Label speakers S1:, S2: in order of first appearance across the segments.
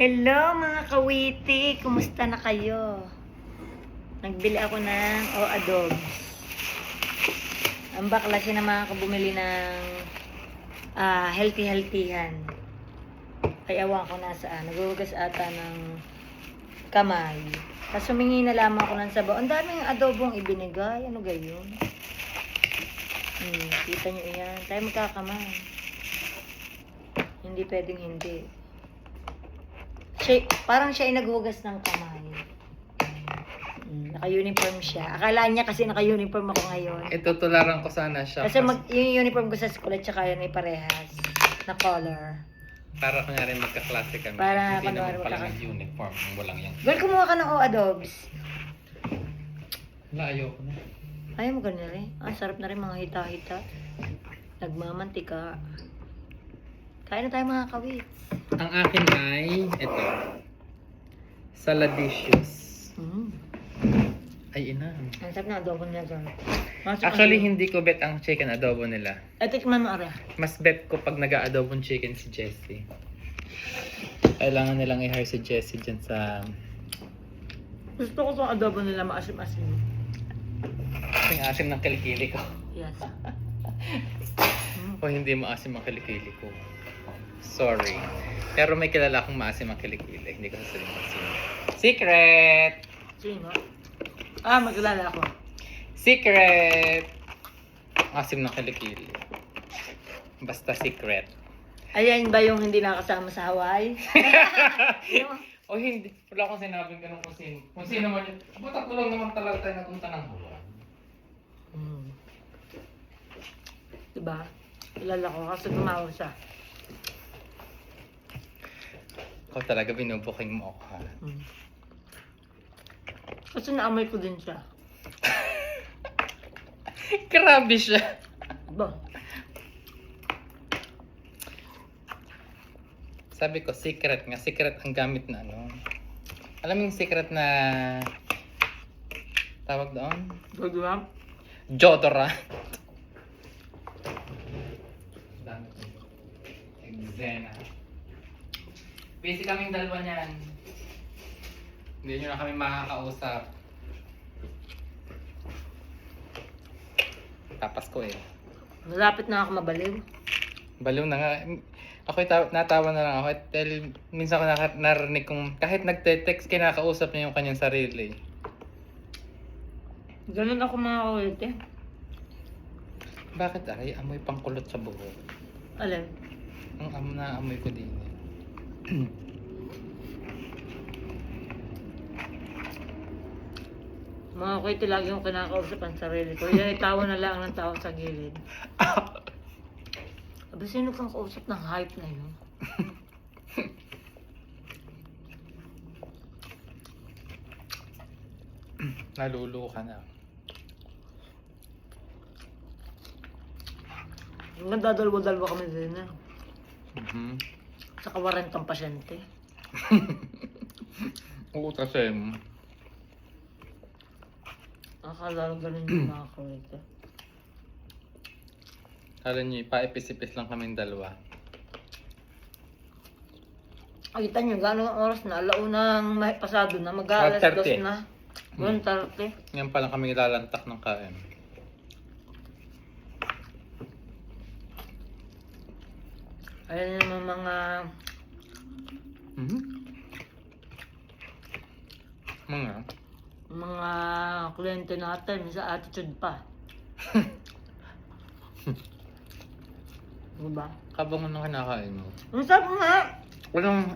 S1: Hello mga kawiti! Kumusta na kayo? Nagbili ako ng adobs. Ang baklase na mga kabumili ng healthy-healthyhan. Ay awan ko nasaan. Nagugas ata ng kamay. Tapos humingi na lamang ako ng sabaw. Ang daming adobong ibinigay. Ano gayon? Kita nyo yan. Tayo magkakamay. Hindi pwedeng hindi. Parang siya ay naghugas ng kamay. Naka-uniform siya. Akala niya kasi naka-uniform ako ngayon.
S2: Itutularan ko sana siya.
S1: Kasi yung uniform ko sa school at saka yan ay parehas. Na color.
S2: Para kunyari magkaklase kami.
S1: Para
S2: hindi
S1: kunwari
S2: naman pala
S1: magkaka-
S2: uniform. Walang yan.
S1: Girl, kumuha ka ng adobs.
S2: Wala, ayoko na.
S1: Ayaw mo ganun rin. Sarap na rin mga hita-hita. Nagmamantika. Kain na tayo mga kawits.
S2: Ang akin ay ito. Saladicious. Ay, ina.
S1: Ang sarap na adobo niya girl.
S2: Actually, hindi ko bet ang chicken adobo nila.
S1: Tikman mo ara.
S2: Mas bet ko pag nag-aadobong chicken si Jessie. Kailangan nilang i-hire si Jessie dyan sa...
S1: Gusto ko itong adobo nila maasim-asim.
S2: Yung asim ng kilikili ko.
S1: Yes.
S2: O hindi maasim ang kilikili ko. Sorry. Pero may kilala akong maasim ang kilikili. Hindi ko sasabihin kung sino. Secret!
S1: Sino? Maglalala ako.
S2: Secret! Asim ng kilikili. Basta secret.
S1: Ayan ba yung hindi nakasama sa Hawaii?
S2: O hindi. Wala akong sinabing ganun kung sino. Kung sino man yun. Ba't tatlo lang naman talaga tayo napunta ng Hawaii?
S1: Diba? Kilala ko kasi tumawag siya.
S2: Ikaw talaga binubuking mo ako, ha?
S1: Kasi naamoy ko din siya.
S2: Grabe siya.
S1: Ba?
S2: Sabi ko, secret nga. Secret ang gamit na ano. Alam mo yung secret na... Tawag doon?
S1: Diba?
S2: Jodora. Dami ko. Exena. Busy kaming dalawa niyan. Hindi nyo na kami makakausap. Tapas ko eh.
S1: Malapit na ako mabaliw.
S2: Baliw na nga. Ako'y natawa na lang ako. Dahil minsan ko narinig kong kahit nagte-text, kinakausap niya yung kanyang sarili.
S1: Ganun ako mga kawite.
S2: Bakit ay amoy pangkulot sa buhok?
S1: Alin?
S2: Ang naamoy ko din.
S1: Mga kawite lagi yung kinakausap ang sarili ko. Yan ay tawa na lang ng tao sa gilid. Aba, sino kang kausap ng hype na yun?
S2: Naluluko ka na.
S1: Nagdadalwa-dalwa kami din na. Sa kawarentang pasyente.
S2: Oo, kasi
S1: Akala ko ganun yung mga kawite.
S2: kala nyo, paipis-ipis lang kaming dalawa.
S1: Kita nyo, gano'ng oras na? Alaunang pasado na, mag-aalas 2
S2: 12:30.
S1: na. 1:30.
S2: Ngayon pa lang kami lalantak ng kain.
S1: Ayan naman mga... Mga kliyente natin, sa attitude pa. Diba?
S2: Kabango ng kinakain mo.
S1: Ang sarap nga!
S2: Walang...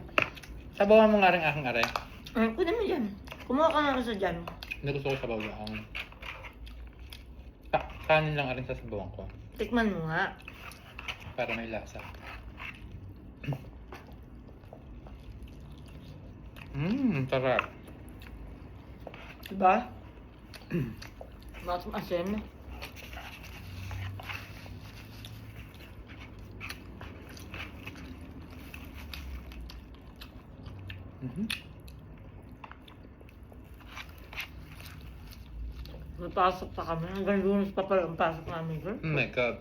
S2: Sabawan mo nga rin aking are.
S1: Kunin mo dyan. Kumuha ka na sa dyan.
S2: Hindi gusto ko sabawan. Kanin lang rin sa sabawan ko.
S1: Tikman mo nga.
S2: Para may lasa. Sarap.
S1: Diba? Mas asin. Napasok pa kami. Hanggang lunes pa pala ang pasok namin, girl.
S2: Oh my God.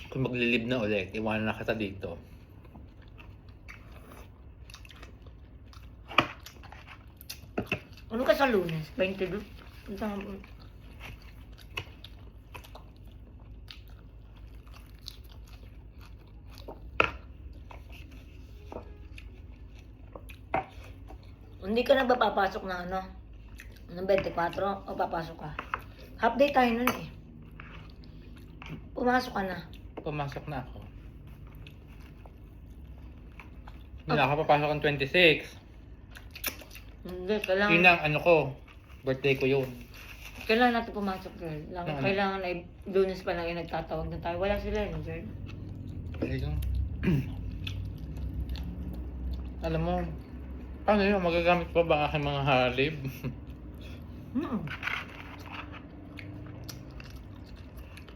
S2: Kung maglilib na ulit, iwanan na kita dito.
S1: Ano ka sa Lunes? 22? Ano ka? Hindi ka na ba papasok na ano? Ng 24? O papasok ka? Half day tayo nun eh. Pumasok ka na.
S2: Pumasok na ako. Hindi na ako papasok ang 26.
S1: Hindi,
S2: Yun
S1: kailangan,
S2: ang ano ko. Birthday ko yun.
S1: kailangan natin pumasok, girl.
S2: Ano?
S1: Kailangan ay Lunes pa lang yung nagtatawag na tayo. Wala sila yun, girl.
S2: Ayun. Alam mo, paano yun? Magagamit pa ba ang aking mga halib?
S1: Hmm.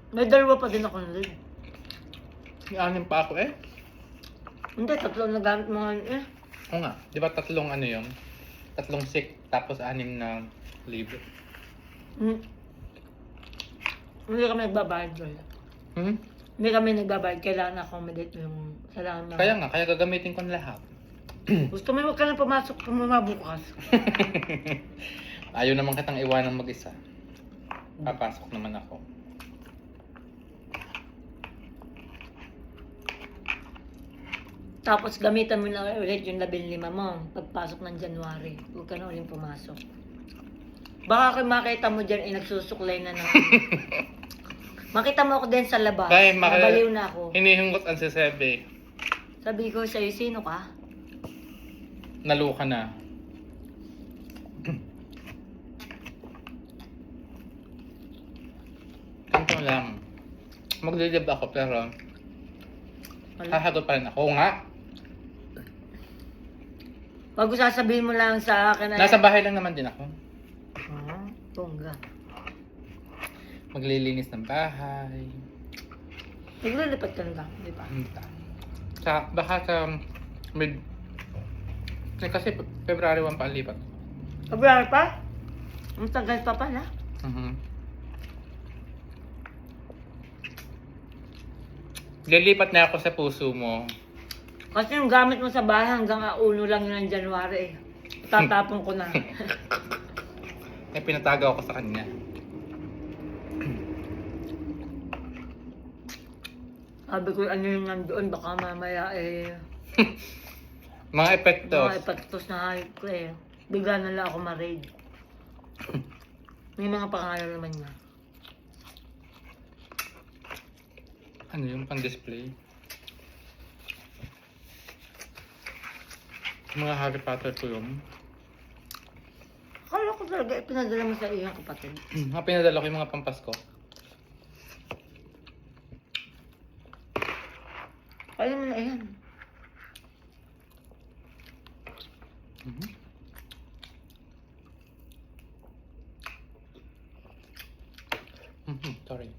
S1: May dalawa pa din ako na rin.
S2: May anim pa ako eh.
S1: Hindi, tatlo na gamit mo ngayon eh.
S2: Oo nga. Di ba tatlong ano yun? Tatlong sick, tapos anim na libre.
S1: Hmm. Hindi kami nagbabayad, girl.
S2: Hmm?
S1: Hindi kami nagbabayad. Kailangan accommodate mo yung... Kailangan
S2: Kaya nga, kaya gagamitin ko na lahat.
S1: Gusto mo, huwag ka na pumasok kung bukas.
S2: Ayaw naman kitang iwanang mag-isa. Papasok naman ako.
S1: Tapos gamitan mo na ulit yung 15 mo pagpasok ng January. Huwag ka na ulit pumasok. Baka kung makita mo dyan, nagsusuklay na naman. Makita mo ako din sa labas.
S2: Kaya
S1: Nabaliw na ako.
S2: Hinihingot ang sisebe.
S1: Sabi ko sa'yo, sino ka?
S2: Naluka na. Ganito lang. Maglilib ako pero
S1: Wala.
S2: hahagot pa rin ako. Oo nga.
S1: Bago sasabihin mo lang sa akin ay...
S2: Nasa bahay lang naman din ako.
S1: Tungga.
S2: Maglilinis ng bahay.
S1: Naglilipat ka na lang, di ba?
S2: Baka sa mid... Kasi February 1 pa ang lipat.
S1: February pa? Ang tagal pa pala.
S2: Lilipat na ako sa puso mo.
S1: Kasi yung gamit mo sa bahay hanggang 1 lang yun ng January eh. Tatapon ko na.
S2: Eh, pinatago ako sa kanya.
S1: Sabi ko, ano yung nandoon, baka mamaya eh...
S2: Mga epektos.
S1: Mga epektos na hayop ko eh. Bigla na lang ako ma-raid. May mga pangalan naman niya.
S2: Ano yung pang-display? Mga Harry Potter ko yun.
S1: Akala ko talaga pinadala mo sa iyong kapatid.
S2: Mga pinadala ko yung mga pampasko.
S1: Kaya mo na yan.
S2: Sorry.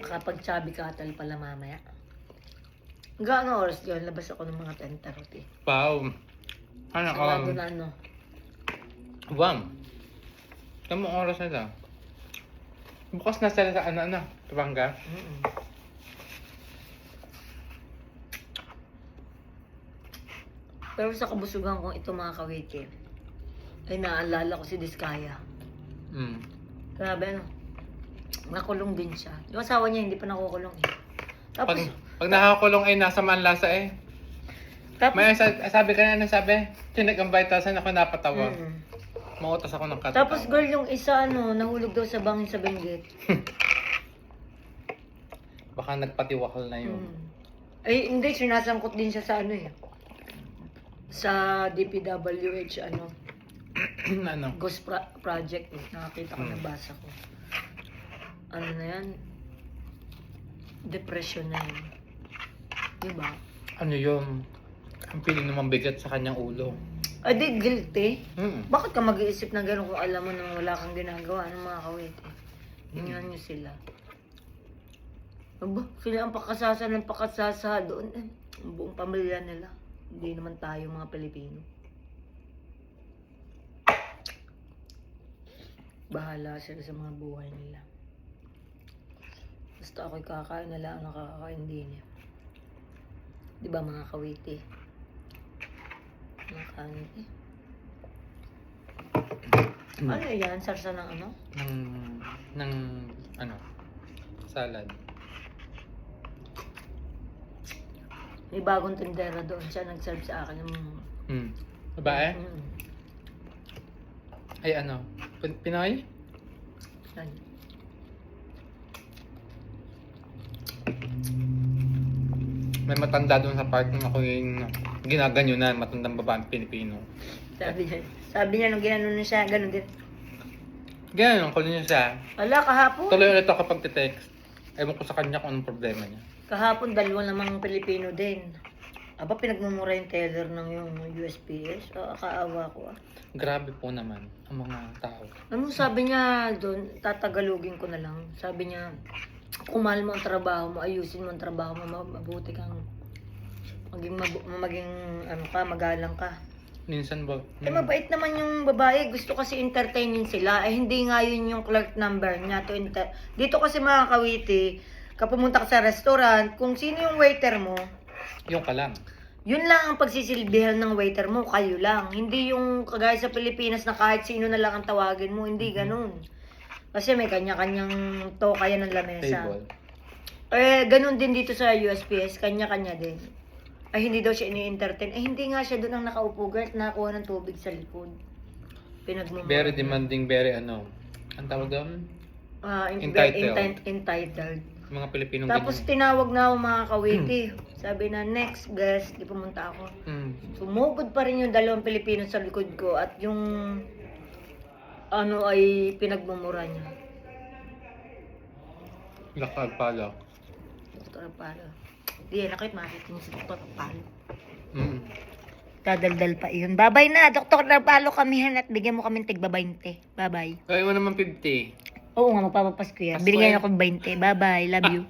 S1: Kapag chubby cattle pala mamaya. Gaano oras yun? Labas ako ng mga 10:30.
S2: Wow. Ano,
S1: Sarado na ano.
S2: Wow. Tamang oras na lang. Bukas na sila sa ano, Tubanga.
S1: Pero sa kabusugan kong ito mga kawiki, ay naalala ko si Diskaya. Grabe ano. Nakulong din siya. Yung asawa niya hindi pa nakukulong eh. Tapos,
S2: Pag nakakulong ay nasa manlasa eh. May sabi ka na, sabi? Tinig ang vitasan ako napatawa. Mautas ako ng katatawa.
S1: Tapos girl, yung isa ano, nahulog daw sa bangin sa Benguet.
S2: Baka nagpatiwakal na yun.
S1: Ay, hindi, sinasangkot din siya sa ano eh. Sa DPWH, ano,
S2: Ano?
S1: Ghost Project eh. Nakakita ko, nabasa ko. Ano na yan? Depression na yun. Diba?
S2: Ano yun? Ang piling naman bigat sa kanyang ulo.
S1: Ay, di, guilty.
S2: Mm.
S1: Bakit ka mag-iisip na gano'n kung alam mo nang wala kang ginagawa ng mga kawiti? Tingnan niyo sila. Aba, sila ang pakasasa ng pakasasa doon. Ang buong pamilya nila. Hindi naman tayo mga Pilipino. Bahala sila sa mga buhay nila. Basta ako'y kakain na lang, nakakakain din eh. Di ba mga kawiti? Mga kanin eh. Ano yan? Sarsa ng ano?
S2: ng ano, salad.
S1: May bagong tindera doon. Siya nag-serve sa akin ng...
S2: Babae?
S1: Mm.
S2: Ay ano, Pinoy?
S1: Yan.
S2: May matanda doon sa park nung ako yung ginaganyonan, matandang babaeng Pilipino.
S1: Sabi niya nung ginanon niya siya, ganun din.
S2: Ganyan, ko niya siya.
S1: Wala, kahapon.
S2: Tuloy ulit ako kapag text. Ewan ko sa kanya kung anong problema niya.
S1: Kahapon, dalawa namang Pilipino din. Aba, pinagmumura yung teller ng yung USPS. Kaawa ko ah.
S2: Grabe po naman ang mga tao.
S1: Ano sabi niya doon, tatagalogin ko na lang. Sabi niya, kung mahal mo ang trabaho mo, ayusin mo ang trabaho mo, mabuti kang maging ano ka, magalang ka.
S2: Minsan ba?
S1: Eh mabait naman yung babae, gusto kasi entertainin sila. Eh hindi nga yun yung clerk number niya to Dito kasi mga kawiti, kapag pumunta ka sa restaurant, kung sino yung waiter mo,
S2: Yung ka lang.
S1: yun lang ang pagsisilbihan ng waiter mo, kayo lang. Hindi yung kagaya sa Pilipinas na kahit sino na lang ang tawagin mo, hindi ganun. Kasi may kanya-kanyang toka yan ng lamesa.
S2: Table.
S1: Eh, ganun din dito sa USPS, kanya-kanya din. Ay, hindi daw siya ini-entertain. Eh, hindi nga siya doon ang nakaupo, guys, nakakuha ng tubig sa likod. Pinagmumura.
S2: Very demanding, very ano. Ang tawag doon?
S1: Entitled.
S2: Entitled.
S1: Entitled.
S2: Mga Pilipinong
S1: Tapos tinawag na ako mga kawiti. Sabi na, next guest, di pumunta ako. Sumugod pa rin yung dalawang Pilipino sa likod ko at yung ano ay pinagmumura niya.
S2: Lakad pala.
S1: Dr. Palo. Di, nakit makikita niyo si Dr. Palo.
S2: Mm.
S1: Dadaldal pa yun. Babay na, Dr. Palo kami at bigyan mo kami tigba 20. Bye-bye.
S2: Kaya mo naman 50.
S1: Oo nga, magpapapas ko yan.
S2: Pasko
S1: Binigyan
S2: yan.
S1: ako 20. Bye-bye. Love you.